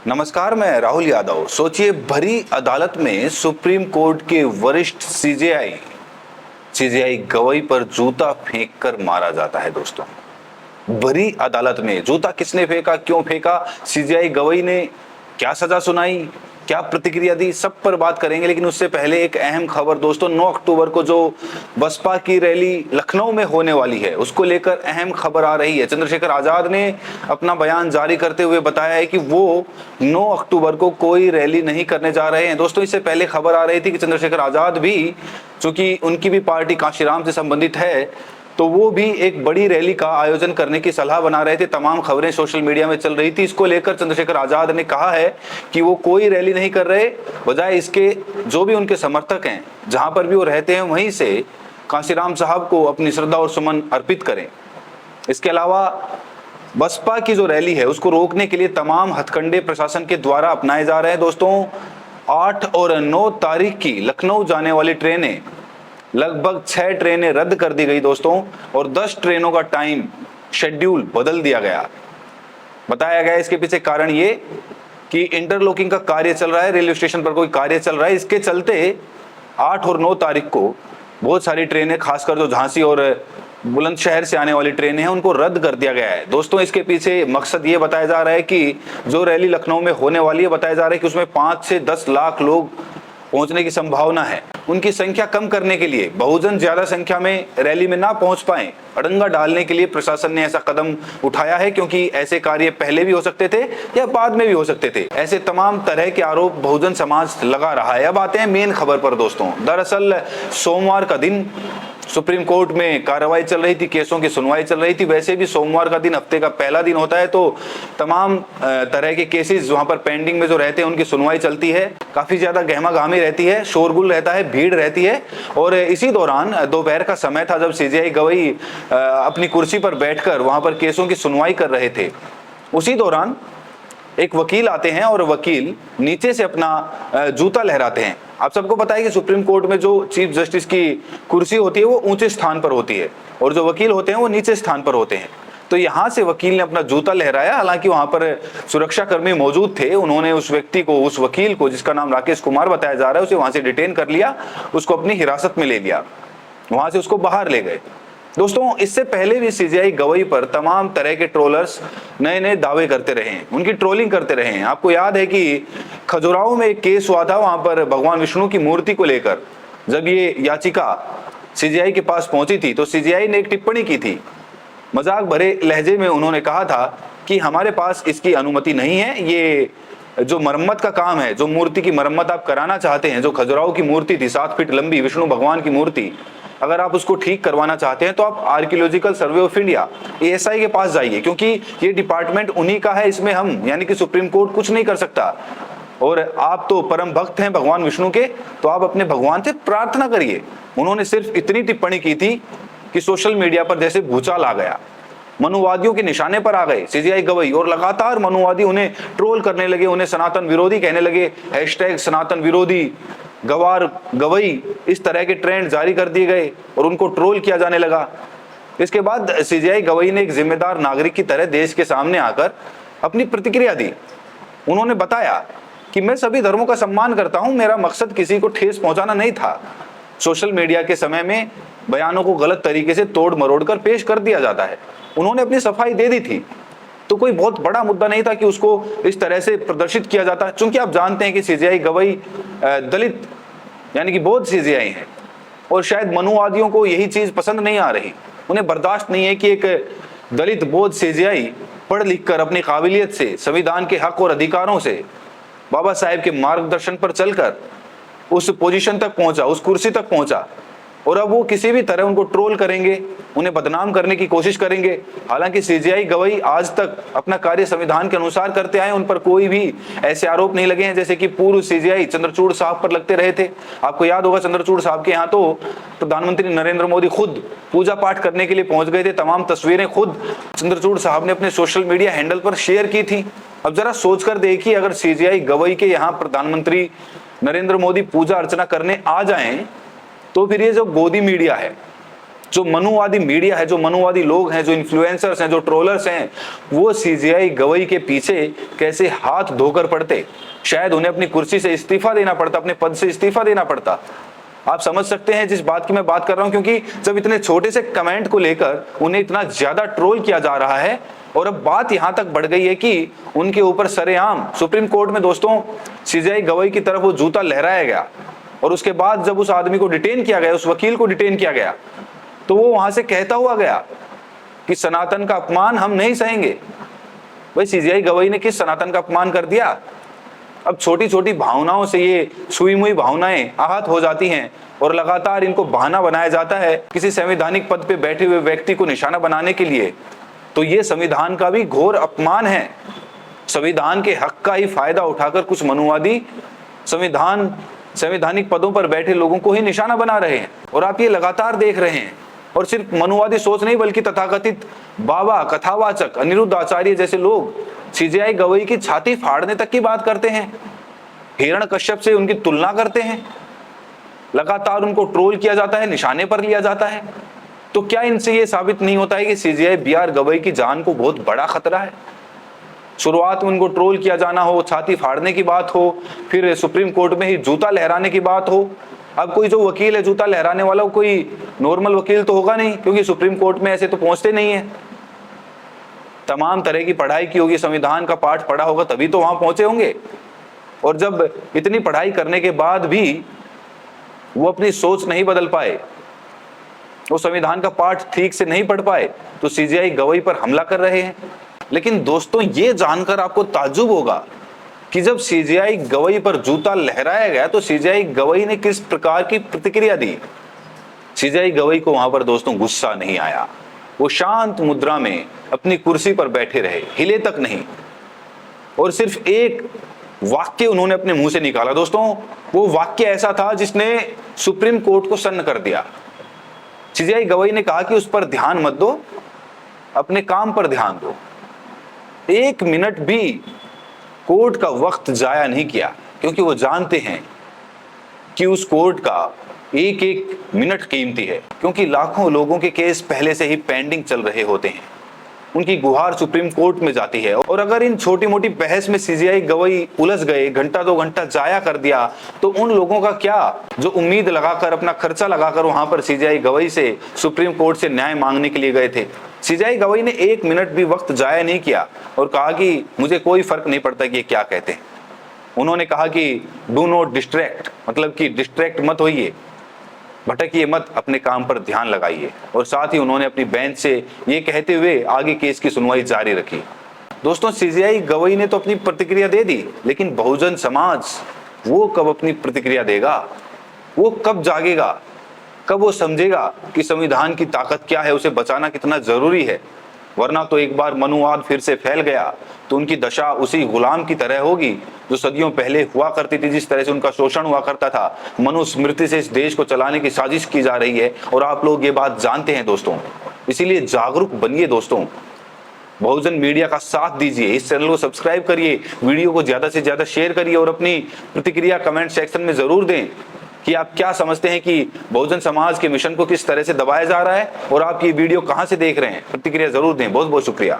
नमस्कार, मैं राहुल यादव। सोचिए, भरी अदालत में सुप्रीम कोर्ट के वरिष्ठ सीजेआई गवई पर जूता फेंककर मारा जाता है। दोस्तों, भरी अदालत में जूता किसने फेंका, क्यों फेंका, सीजेआई गवई ने क्या सजा सुनाई, क्या प्रतिक्रिया दी, सब पर बात करेंगे। लेकिन उससे पहले एक अहम खबर दोस्तों, 9 अक्टूबर को जो बसपा की रैली लखनऊ में होने वाली है, उसको लेकर अहम खबर आ रही है। चंद्रशेखर आजाद ने अपना बयान जारी करते हुए बताया है कि वो 9 अक्टूबर को कोई रैली नहीं करने जा रहे हैं। दोस्तों, इससे पहले खबर आ रही थी कि चंद्रशेखर आजाद भी, चूंकि उनकी भी पार्टी कांशीराम से संबंधित है, तो वो भी एक बड़ी रैली का आयोजन करने की सलाह बना रहे थे। तमाम खबरें सोशल मीडिया में चल रही थी। इसको लेकर चंद्रशेखर आजाद ने कहा है कि वो कोई रैली नहीं कर रहे, बजाय इसके जो भी उनके समर्थक हैं, जहां पर भी वो रहते हैं, वहीं से कांशीराम साहब को अपनी श्रद्धा और सुमन अर्पित करें। इसके अलावा बसपा की जो रैली है उसको रोकने के लिए तमाम हथकंडे प्रशासन के द्वारा अपनाए जा रहे हैं। दोस्तों, 8 और 9 तारीख की लखनऊ जाने वाली ट्रेनें, लगभग 6 ट्रेनें रद्द कर दी गई दोस्तों, और 10 ट्रेनों का टाइम शेड्यूल बदल दिया गया। बताया गया इसके पीछे कारण ये कि इंटरलॉकिंग का कार्य चल रहा है, रेलवे स्टेशन पर कोई कार्य चल रहा है। इसके चलते 8 और 9 तारीख को बहुत सारी ट्रेनें, खासकर जो झांसी और बुलंदशहर से आने वाली ट्रेनें हैं, उनको रद्द कर दिया गया है। दोस्तों, इसके पीछे मकसद ये बताया जा रहा है कि जो रैली लखनऊ में होने वाली है, बताया जा रहा है कि उसमें 5 से 10 लाख लोग पहुंचने की संभावना है। उनकी संख्या कम करने के लिए, बहुजन ज्यादा संख्या में रैली में ना पहुंच पाए, अड़ंगा डालने के लिए प्रशासन ने ऐसा कदम उठाया है, क्योंकि ऐसे कार्य पहले भी हो सकते थे या बाद में भी हो सकते थे। ऐसे तमाम तरह के आरोप बहुजन समाज लगा रहा है। अब आते हैं मेन खबर पर दोस्तों। दरअसल सोमवार का दिन सुप्रीम कोर्ट में कार्रवाई चल रही थी, केसों की सुनवाई चल रही थी। वैसे भी सोमवार का दिन हफ्ते का पहला दिन होता है, तो तमाम तरह के केसेस वहां पर पेंडिंग में जो रहते हैं उनकी सुनवाई चलती है। काफी ज्यादा गहमागहमी रहती है, शोरगुल रहता है, भीड़ रहती है। और इसी दौरान दोपहर का समय था जब सीजेआई गवई अपनी कुर्सी पर बैठकर वहां पर केसों की सुनवाई कर रहे थे। उसी दौरान एक वकील आते हैं और वकील नीचे से अपना जूता लहराते हैं। आप सबको पता है कि सुप्रीम कोर्ट में जो चीफ जस्टिस की कुर्सी होती है वो ऊंचे स्थान पर होती है, और जो वकील होते हैं वो नीचे स्थान पर होते हैं। तो यहां से वकील ने अपना जूता लहराया। हालांकि वहां पर सुरक्षा कर्मी मौजूद थे। उन्होंने उस व्यक्ति को, उस वकील को, जिसका नाम राकेश कुमार बताया जा रहा है, उसे वहां से डिटेन कर लिया, उसको अपनी हिरासत में ले लिया, वहां से उसको बाहर ले गए। दोस्तों, इससे पहले भी सीजेआई गवई पर तमाम तरह के ट्रोलर्स नए नए दावे करते रहे हैं, उनकी ट्रोलिंग करते रहे हैं। आपको याद है कि खजुराहो में एक केस हुआ था, वहां पर भगवान विष्णु की मूर्ति को लेकर जब ये याचिका सीजेआई के पास पहुंची थी, तो सीजेआई ने एक टिप्पणी की थी। मजाक भरे लहजे में उन्होंने कहा था कि हमारे पास इसकी अनुमति नहीं है। ये जो मरम्मत का काम है, जो मूर्ति की मरम्मत आप कराना चाहते हैं, जो खजुराहो की मूर्ति थी 7 फीट लंबी विष्णु भगवान की मूर्ति, अगर आप उसको ठीक करवाना चाहते हैं तो आप archaeological survey of India ASI के पास जाइए, क्योंकि ये डिपार्टमेंट उन्हीं का है। इसमें हम, यानी कि सुप्रीम कोर्ट, कुछ नहीं कर सकता। और आप तो परम भक्त हैं भगवान विष्णु के, तो आप अपने भगवान से प्रार्थना करिए। उन्होंने सिर्फ इतनी टिप्पणी की थी कि सोशल मीडिया पर जैसे भूचाल आ गया, मनुवादियों के निशाने पर आ गए सीजेआई गवई, और लगातार मनुवादी उन्हें ट्रोल करने लगे, उन्हें सनातन विरोधी कहने लगे। #सनातन विरोधी गवार गवई, इस तरह के ट्रेंड जारी कर दिए गए और उनको ट्रोल किया जाने लगा। इसके बाद सीजेआई गवई ने एक जिम्मेदार नागरिक की तरह देश के सामने आकर अपनी प्रतिक्रिया दी। उन्होंने बताया कि मैं सभी धर्मों का सम्मान करता हूं, मेरा मकसद किसी को ठेस पहुंचाना नहीं था। सोशल मीडिया के समय में बयानों को गलत तरीके से तोड़ मरोड़ कर पेश कर दिया जाता है। उन्होंने अपनी सफाई दे दी थी, तो कोई बहुत बड़ा मुद्दा नहीं था कि उसको इस तरह से प्रदर्शित किया जाता है। चूंकि आप जानते हैं कि सीजेआई गवई दलित, यानी कि बौद्ध सीजेआई है, और शायद मनुवादियों को यही चीज पसंद नहीं आ रही। उन्हें बर्दाश्त नहीं है कि एक दलित बौद्ध सीजेआई पढ़ लिख कर, अपनी काबिलियत से, संविधान के हक और अधिकारों से, बाबा साहेब के मार्गदर्शन पर चलकर उस पोजीशन तक पहुंचा, उस कुर्सी तक पहुंचा, और अब वो किसी भी तरह उनको ट्रोल करेंगे, उन्हें बदनाम करने की कोशिश करेंगे। हालांकि सीजेआई गवई आज तक अपना कार्य संविधान के अनुसार करते आए, उन पर कोई भी ऐसे आरोप नहीं लगे हैं जैसे कि पूर्व सीजेआई चंद्रचूड़ साहब पर लगते रहे थे। आपको याद होगा, चंद्रचूड़ साहब के यहाँ तो प्रधानमंत्री नरेंद्र मोदी खुद पूजा पाठ करने के लिए पहुंच गए थे। तमाम तस्वीरें खुद चंद्रचूड़ साहब ने अपने सोशल मीडिया हैंडल पर शेयर की थी। अब जरा सोचकर देखिए, अगर सीजेआई गवई के यहाँ प्रधानमंत्री नरेंद्र मोदी पूजा अर्चना करने आ जाएं, तो फिर ये जो गोदी मीडिया है, जो मनुवादी मीडिया है, जो मनुवादी लोग हैं, जो इन्फ्लुएंसर्स हैं, जो ट्रोलर्स हैं, वो सीजेआई गवई के पीछे कैसे हाथ धोकर पड़ते। शायद उन्हें अपनी कुर्सी से इस्तीफा देना पड़ता, अपने पद से इस्तीफा देना पड़ता। आप समझ सकते हैं जिस बात की मैं बात कर रहा हूं, क्योंकि जब इतने छोटे से कमेंट को लेकर उन्हें इतना ज्यादा ट्रोल किया जा रहा है, और अब बात यहां तक बढ़ गई है कि उनके ऊपर सरेआम सुप्रीम कोर्ट में दोस्तों सीजेआई गवई की तरफ वो जूता लहराया गया, और उसके बाद जब उस आदमी को डिटेन किया गया, उस वकील को डिटेन किया गया, तो वो वहां से कहता हुआ गया कि सनातन का अपमान हम नहीं सहेंगे। भाई सीजेआई गवई ने किस सनातन का अपमान कर दिया? अब छोटी छोटी भावनाओं से ये छुई मुई भावनाएं आहत हो जाती हैं, और लगातार इनको बहाना बनाया जाता है किसी संवैधानिक पद पे बैठे हुए व्यक्ति को निशाना बनाने के लिए। तो ये संविधान का भी घोर अपमान है। संविधान के हक का ही फायदा उठाकर कुछ मनुवादी संवैधानिक पदों पर बैठे लोगों को ही निशाना बना रहे हैं, और आप ये लगातार देख रहे हैं। और सिर्फ मनुवादी सोच नहीं, बल्कि तथाकथित बाबा, कथावाचक, अनिरुद्ध आचार्य जैसे लोग सीजेआई गवई की छाती फाड़ने तक की बात करते हैं, हिरण्यकश्यप से उनकी तुलना करते हैं, लगातार उनको ट्रोल किया जाता है, निशाने पर लिया जाता है। तो क्या इनसे ये साबित नहीं होता है कि सीजेआई बीआर गवई की जान को बहुत बड़ा खतरा है? शुरुआत में उनको ट्रोल किया जाना हो, छाती फाड़ने की बात हो, फिर सुप्रीम कोर्ट में ही जूता लहराने की बात हो। अब कोई जो वकील है जूता लहराने वाला, कोई नॉर्मल वकील तो होगा नहीं, क्योंकि सुप्रीम कोर्ट में ऐसे तो पहुंचते नहीं है। तमाम तरह की पढ़ाई की होगी, संविधान का पाठ पढ़ा होगा, तभी तो वहां पहुंचे होंगे। और जब इतनी पढ़ाई करने के बाद भी वो अपनी सोच नहीं बदल पाए, वो संविधान का पाठ ठीक से नहीं पढ़ पाए, तो सीजेआई गवई पर हमला कर रहे हैं। लेकिन दोस्तों ये जानकर आपको ताज्जुब होगा कि जब सीजेआई गवई पर जूता लहराया गया तो सीजेआई गवई ने किस प्रकार की प्रतिक्रिया दी। सीजेआई गवई को वहां पर दोस्तों गुस्सा नहीं आया, वो शांत मुद्रा में अपनी कुर्सी पर बैठे रहे, हिले तक नहीं, और सिर्फ एक वाक्य उन्होंने अपने मुंह से निकाला। दोस्तों वो वाक्य ऐसा था जिसने सुप्रीम कोर्ट को सन्न कर दिया। सीजेआई गवई ने कहा कि उस पर ध्यान मत दो, अपने काम पर ध्यान दो। 1 मिनट भी कोर्ट का वक्त जाया नहीं किया, क्योंकि वो जानते हैं कि उस कोर्ट का एक एक मिनट कीमती है, क्योंकि लाखों लोगों के केस पहले से ही पेंडिंग चल रहे होते हैं, उनकी गुहार सुप्रीम कोर्ट में जाती है। और अगर इन छोटी मोटी बहस में सीजेआई गवई उलझ गए, घंटा 2 घंटा जाया कर दिया, तो उन लोगों का क्या जो उम्मीद लगाकर, अपना खर्चा लगाकर वहां पर सीजेआई गवई से सुप्रीम कोर्ट से न्याय मांगने के लिए गए थे। सीजेआई गवई ने 1 मिनट भी वक्त जाया नहीं किया और कहा कि मुझे कोई फर्क नहीं पड़ता कि ये क्या कहते हैं। उन्होंने कहा कि डू नॉट डिस्ट्रैक्ट, मतलब कि डिस्ट्रैक्ट मत होइए, भटकिए मत, अपने काम पर ध्यान लगाइए। और साथ ही उन्होंने अपनी बेंच से ये कहते हुए आगे केस की सुनवाई जारी रखी। दोस्तों सीजेआई गवई ने तो अपनी प्रतिक्रिया दे दी, लेकिन बहुजन समाज वो कब अपनी प्रतिक्रिया देगा? वो कब जागेगा? कब वो समझेगा कि संविधान की ताकत क्या है, उसे बचाना कितना जरूरी है? वरना तो एक बार मनुवाद फिर से फैल गया तो उनकी दशा उसी गुलाम की तरह होगी जो सदियों पहले हुआ करती थी। जिस तरह से उनका शोषण हुआ करता था, मनुस्मृति से इस देश को चलाने की साजिश की जा रही है, और आप लोग ये बात जानते हैं दोस्तों। इसीलिए जागरूक बनिए दोस्तों, बहुजन मीडिया का साथ दीजिए, इस चैनल को सब्सक्राइब करिए, वीडियो को ज्यादा से ज्यादा शेयर करिए, और अपनी प्रतिक्रिया कमेंट सेक्शन में जरूर दें कि आप क्या समझते हैं कि बहुजन समाज के मिशन को किस तरह से दबाया जा रहा है, और आप ये वीडियो कहां से देख रहे हैं। प्रतिक्रिया जरूर दें। बहुत बहुत शुक्रिया।